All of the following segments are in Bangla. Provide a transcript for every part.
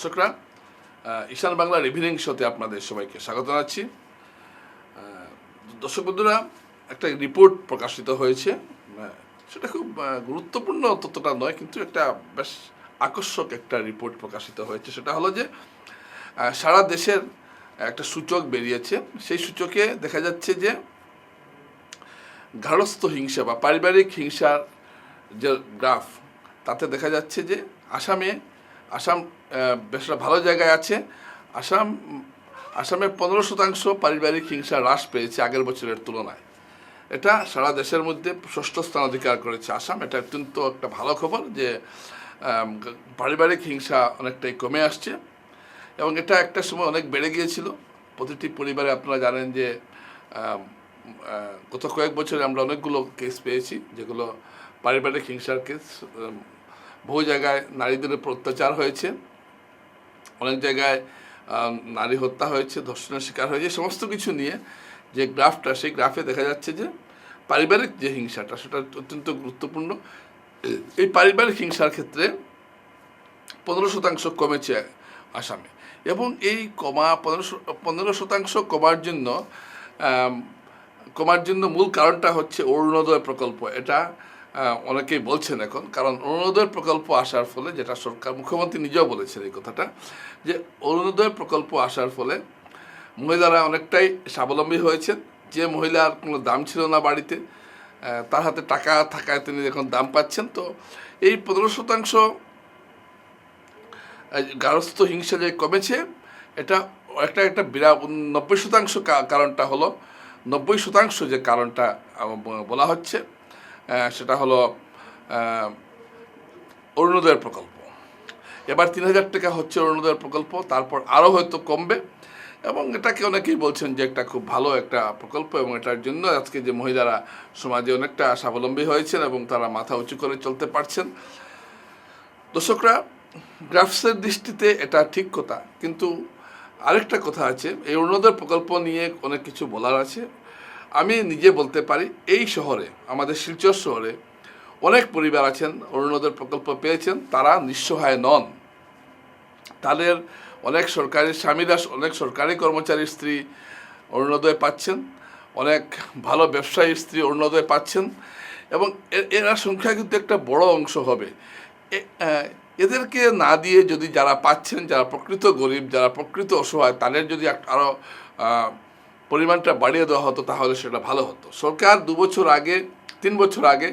দর্শকরা, ঈশান বাংলার ইভিনিং শোতে আপনাদের সবাইকে স্বাগত জানাচ্ছি। দর্শক বন্ধুরা, একটা রিপোর্ট প্রকাশিত হয়েছে, সেটা খুব গুরুত্বপূর্ণ ততটা নয়, কিন্তু একটা বেশ আকর্ষক একটা রিপোর্ট প্রকাশিত হয়েছে। সেটা হলো যে সারা দেশের একটা সূচক বেরিয়েছে। সেই সূচকে দেখা যাচ্ছে যে গার্হস্থ্য হিংসা বা পারিবারিক হিংসার যে গ্রাফ, তাতে দেখা যাচ্ছে যে আসাম বেশ ভালো জায়গায় আছে। আসামে 15% পারিবারিক হিংসা হ্রাস পেয়েছে আগের বছরের তুলনায়। এটা সারা দেশের মধ্যে 6ষ্ঠ স্থান অধিকার করেছে আসাম। এটা অত্যন্ত একটা ভালো খবর যে পারিবারিক হিংসা অনেকটাই কমে আসছে, এবং এটা একটা সময় অনেক বেড়ে গিয়েছিল। প্রতিটি পরিবারে আপনারা জানেন যে গত কয়েক বছরে আমরা অনেকগুলো কেস পেয়েছি, যেগুলো পারিবারিক হিংসার কেস। বহু জায়গায় নারীদের উপর অত্যাচার হয়েছে, অনেক জায়গায় নারী হত্যা হয়েছে, ধর্ষণের শিকার হয়েছে। সমস্ত কিছু নিয়ে যে গ্রাফটা, সেই গ্রাফে দেখা যাচ্ছে যে পারিবারিক যে হিংসাটা, সেটা অত্যন্ত গুরুত্বপূর্ণ। এই পারিবারিক হিংসার ক্ষেত্রে 15% কমেছে আসামে, এবং এই 15% কমার জন্য মূল কারণটা হচ্ছে অরুণোদয় প্রকল্প। এটা অনেকেই বলছেন এখন, কারণ অরুণোদয় প্রকল্প আসার ফলে, যেটা সরকার মুখ্যমন্ত্রী নিজেও বলেছেন এই কথাটা, যে অরুণোদয় প্রকল্প আসার ফলে মহিলারা অনেকটাই স্বাবলম্বী হয়েছেন। যে মহিলার কোনো দাম ছিল না বাড়িতে, তার হাতে টাকা থাকায় তিনি এখন দাম পাচ্ছেন। তো এই 15% গার্হস্থ্য হিংসা যে কমেছে, এটা একটা 90% কারণটা হলো, 90% যে কারণটা বলা হচ্ছে সেটা হলো অরুণোদয়ের প্রকল্প। এবার 3000 টাকা হচ্ছে অরুণোদয়ের প্রকল্প, তারপর আরও হয়তো কমবে। এবং এটাকে অনেকেই বলছেন যে একটা খুব ভালো একটা প্রকল্প, এবং এটার জন্য আজকে যে মহিলারা সমাজে অনেকটা স্বাবলম্বী হয়েছেন এবং তারা মাথা উঁচু করে চলতে পারছেন। দর্শকরা, গ্রাফসের দৃষ্টিতে এটা ঠিক কথা, কিন্তু আরেকটা কথা আছে। এই অরুণোদয় প্রকল্প নিয়ে অনেক কিছু বলার আছে। আমি নিজে বলতে পারি, এই শহরে, আমাদের শিলচর শহরে অনেক পরিবার আছেন অরুণোদয় প্রকল্প পেয়েছেন, তারা নিঃসহায় নন। তাদের অনেক স্বামীরা অনেক সরকারি কর্মচারীর স্ত্রী অরুণোদয় পাচ্ছেন, অনেক ভালো ব্যবসায়ীর স্ত্রী অরুণোদয় পাচ্ছেন, এবং এরা সংখ্যা কিন্তু একটা বড় অংশ হবে। এদেরকে না দিয়ে যদি যারা পাচ্ছেন, যারা প্রকৃত গরিব, যারা প্রকৃত অসহায়, তাদের যদি আরও পরিমাণটা বাড়িয়ে দেওয়া হতো, তাহলে সেটা ভালো হতো। সরকার 3 বছর আগে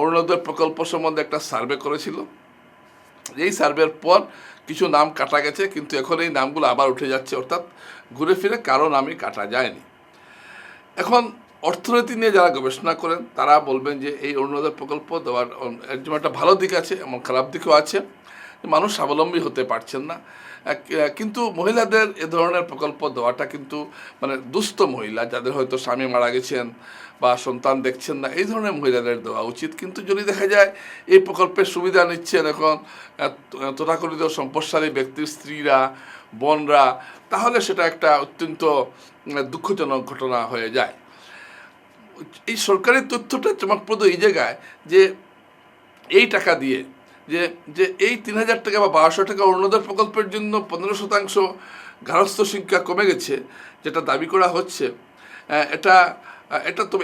অরুণোদয় প্রকল্প সম্বন্ধে একটা সার্ভে করেছিল। এই সার্ভের পর কিছু নাম কাটা গেছে, কিন্তু এখন এই নামগুলো আবার উঠে যাচ্ছে, অর্থাৎ ঘুরে ফিরে কারো নামই কাটা যায়নি। এখন অর্থনীতি নিয়ে যারা গবেষণা করেন, তারা বলবেন যে এই অরুণোদয় প্রকল্প দেওয়ার এর জন্য একটা ভালো দিক আছে, এমন খারাপ দিকও আছে। মানুষ স্বাবলম্বী হতে পারছেন না, কিন্তু মহিলাদের এ ধরনের প্রকল্প দেওয়াটা কিন্তু দুস্থ মহিলা, যাদের হয়তো স্বামী মারা গেছেন বা সন্তান দেখছেন না, এই ধরনের মহিলাদের দেওয়া উচিত। কিন্তু যদি দেখা যায় এই প্রকল্পের সুবিধা নিচ্ছেন এখন তথাকথিত সম্পদশালী ব্যক্তির স্ত্রীরা, বোনরা, তাহলে সেটা একটা অত্যন্ত দুঃখজনক ঘটনা হয়ে যায়। এই সরকারি তথ্যটা চমকপ্রদ এই জায়গায় যে এই টাকা দিয়ে যে এই 3000 টাকা বা 1200 টাকা অরুণোদয় প্রকল্পের জন্য 15% গার্হস্থ্য সংখ্যা কমে গেছে, যেটা দাবি করা হচ্ছে,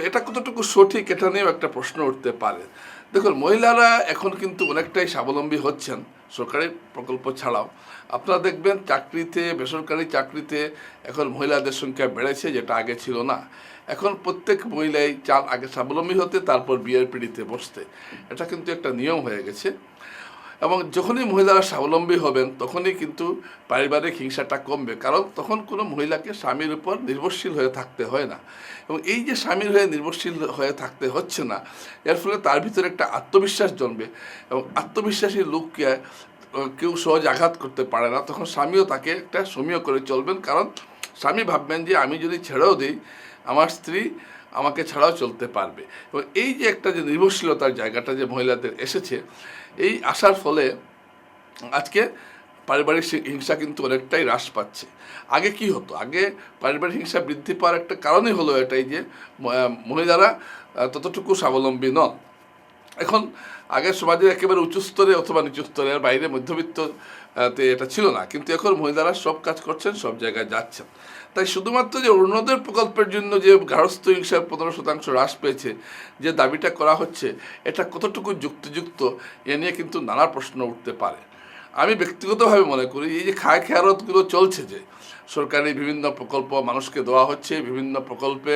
এটা কতটুকু সঠিক, এটা নিয়েও একটা প্রশ্ন উঠতে পারে। দেখুন, মহিলারা এখন কিন্তু অনেকটাই স্বাবলম্বী হচ্ছেন সরকারি প্রকল্প ছাড়াও। আপনারা দেখবেন বেসরকারি চাকরিতে এখন মহিলাদের সংখ্যা বেড়েছে, যেটা আগে ছিল না। এখন প্রত্যেক মহিলাই চান আগে স্বাবলম্বী হতে, তারপর বিয়ের পিঁড়িতে বসতে। এটা কিন্তু একটা নিয়ম হয়ে গেছে, এবং যখনই মহিলারা স্বাবলম্বী হবেন তখনই কিন্তু পারিবারিক হিংসাটা কমবে, কারণ তখন কোনো মহিলাকে স্বামীর উপর নির্ভরশীল হয়ে থাকতে হয় না। এবং এই যে স্বামীর হয়ে নির্ভরশীল হয়ে থাকতে হচ্ছে না, এর ফলে তার ভিতরে একটা আত্মবিশ্বাস জন্মে, এবং আত্মবিশ্বাসী লোককে কেউ সহজ আঘাত করতে পারে না। তখন স্বামীও তাকে একটা সমীহ করে চলবেন, কারণ স্বামী ভাববেন যে আমি যদি ছেড়েও দিই, আমার স্ত্রী আমাকে ছাড়াও চলতে পারবে। এবং এই যে একটা যে নির্ভরশীলতার জায়গাটা যে মহিলাদের এসেছে, এই আসার ফলে আজকে পারিবারিক হিংসা কিন্তু অনেকটাই হ্রাস পাচ্ছে। আগে কি হতো? আগে পারিবারিক হিংসা বৃদ্ধি পাওয়ার একটা কারণই হলো এটাই যে মহিলারা ততটুকু স্বাবলম্বী নন। এখন আগের সমাজের একেবারে উঁচু স্তরে অথবা নিচু স্তরের বাইরে মধ্যবিত্ত তে এটা ছিল না, কিন্তু এখন মহিলারা সব কাজ করছেন, সব জায়গায় যাচ্ছেন। তাই শুধুমাত্র যে অরুণোদয় প্রকল্পের জন্য যে গার্হস্থ্য হিংসার 15% হ্রাস পেয়েছে, যে দাবিটা করা হচ্ছে, এটা কতটুকু যুক্তিযুক্ত এ নিয়ে কিন্তু নানা প্রশ্ন উঠতে পারে। আমি ব্যক্তিগতভাবে মনে করি এই যে খায় খেয়ারতগুলো চলছে, যে সরকারি বিভিন্ন প্রকল্প মানুষকে দেওয়া হচ্ছে, বিভিন্ন প্রকল্পে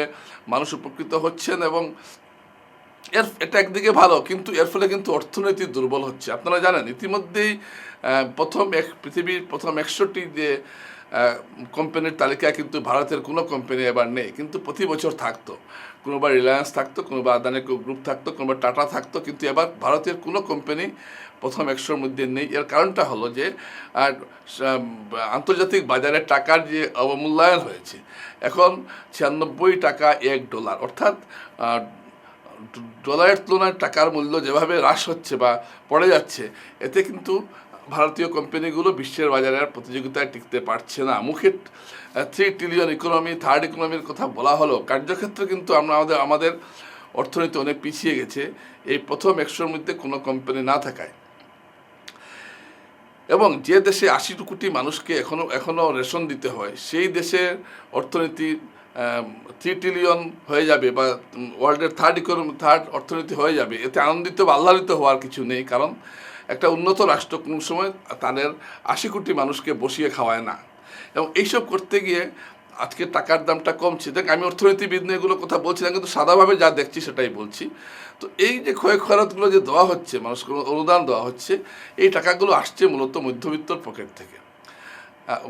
মানুষ উপকৃত হচ্ছেন, এবং এটা একদিকে ভালো, কিন্তু এর ফলে কিন্তু অর্থনীতি দুর্বল হচ্ছে। আপনারা জানেন ইতিমধ্যেই পৃথিবীর প্রথম 100টি যে কোম্পানির তালিকায় কিন্তু ভারতের কোনো কোম্পানি এবার নেই, কিন্তু প্রতি বছর থাকতো। কোনোবার রিলায়েন্স থাকতো, কোনোবার আদানি গ্রুপ থাকতো, কোনোবার টাটা থাকতো, কিন্তু এবার ভারতের কোনো কোম্পানি প্রথম 100-র মধ্যে নেই। এর কারণটা হলো যে আন্তর্জাতিক বাজারে টাকার যে অবমূল্যায়ন হয়েছে, এখন 96 টাকা $1, অর্থাৎ ডলারের তুলনায় টাকার মূল্য যেভাবে হ্রাস হচ্ছে বা পড়ে যাচ্ছে, এতে কিন্তু ভারতীয় কোম্পানিগুলো বিশ্বের বাজারে আর প্রতিযোগিতায় টিকতে পারছে না। মুখে 3 ট্রিলিয়ন ইকোনমি, থার্ড ইকোনমির কথা বলা হলো, কার্যক্ষেত্রে কিন্তু আমাদের অর্থনীতি অনেক পিছিয়ে গেছে এই প্রথম 100-র মধ্যে কোনো কোম্পানি না থাকায়। এবং যে দেশে 80 কোটি মানুষকে এখনো রেশন দিতে হয়, সেই দেশের অর্থনীতি 3 ট্রিলিয়ন হয়ে যাবে বা ওয়ার্ল্ডের থার্ড অর্থনীতি হয়ে যাবে, এতে আনন্দিত বা আহ্লাদিত হওয়ার কিছু নেই। কারণ একটা উন্নত রাষ্ট্র কোনো সময় তাদের 80 কোটি মানুষকে বসিয়ে খাওয়ায় না। এবং এইসব করতে গিয়ে আজকে টাকার দামটা কমছে। দেখ, আমি অর্থনীতিবিদ নিয়ে এগুলো কথা বলছি না, কিন্তু সাদাভাবে যা দেখছি সেটাই বলছি। তো এই যে খরচগুলো যে দেওয়া হচ্ছে, মানুষকে অনুদান দেওয়া হচ্ছে, এই টাকাগুলো আসছে মূলত মধ্যবিত্তর পকেট থেকে।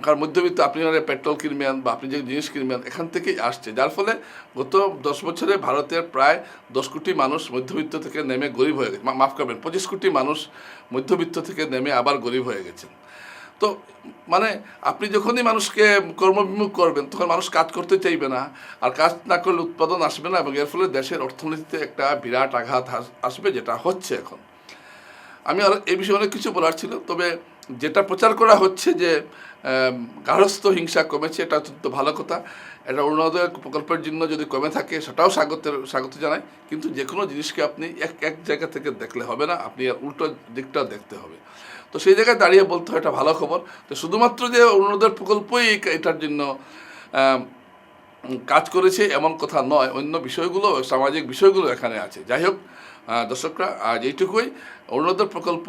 কারণ মধ্যবিত্ত, আপনি পেট্রোল কিনবেন বা আপনি যে জিনিস কিনবেন, এখান থেকেই আসছে। যার ফলে গত 10 বছরে ভারতের প্রায় 10 কোটি মানুষ মধ্যবিত্ত থেকে নেমে গরিব হয়ে গেছে। মাফ করবেন, 25 কোটি মানুষ মধ্যবিত্ত থেকে নেমে আবার গরিব হয়ে গেছেন। তো মানে আপনি যখনই মানুষকে কর্মবিমুখ করবেন, তখন মানুষ কাজ করতে চাইবে না, আর কাজ না করলে উৎপাদন আসবে না, এবং এর ফলে দেশের অর্থনীতিতে একটা বিরাট আঘাত আসবে, যেটা হচ্ছে এখন। আমি আর এই বিষয়ে অনেক কিছু বলার ছিল, তবে যেটা প্রচার করা হচ্ছে যে গার্হস্থ্য হিংসা কমেছে, এটা অত্যন্ত ভালো কথা। এটা অরুণোদয় প্রকল্পের জন্য যদি কমে থাকে, সেটাও স্বাগত জানাই। কিন্তু যে কোনো জিনিসকে আপনি এক জায়গা থেকে দেখলে হবে না, আপনি আর উল্টো দিকটা দেখতে হবে। তো সেই জায়গায় দাঁড়িয়ে বলতে হয় এটা ভালো খবর। তো শুধুমাত্র যে অরুণোদয় প্রকল্পই এটার জন্য কাজ করেছে এমন কথা নয়, অন্য বিষয়গুলো, সামাজিক বিষয়গুলো এখানে আছে। যাই হোক দর্শকরা, আজ এইটুকুই। অরুণোদয় প্রকল্প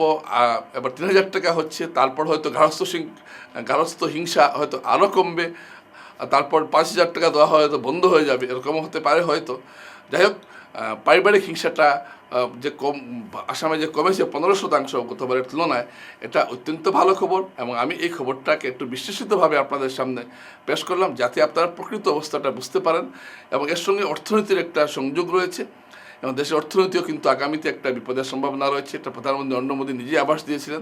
এবার 3000 টাকা হচ্ছে, তারপর হয়তো গার্হস্থ্য হিংসা হয়তো আরও কমবে, তারপর 5000 টাকা দেওয়া হয়তো বন্ধ হয়ে যাবে, এরকম হতে পারে হয়তো। যাই হোক, পারিবারিক হিংসাটা যে আসামে যে কমেছে 15% গতবারের তুলনায়, এটা অত্যন্ত ভালো খবর। এবং আমি এই খবরটাকে একটু বিশ্লেষিতভাবে আপনাদের সামনে পেশ করলাম, যাতে আপনারা প্রকৃত অবস্থাটা বুঝতে পারেন। এবং এর সঙ্গে অর্থনীতির একটা সংযোগ রয়েছে, এবং দেশের অর্থনীতিও কিন্তু আগামীতে একটা বিপদের সম্ভাবনা রয়েছে। এটা প্রধানমন্ত্রী নরেন্দ্র মোদী নিজেই আভাস দিয়েছিলেন।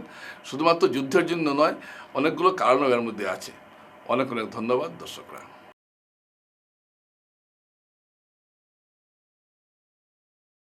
শুধুমাত্র যুদ্ধের জন্য নয়, অনেকগুলো কারণও এর মধ্যে আছে। অনেক অনেক ধন্যবাদ দর্শকরা।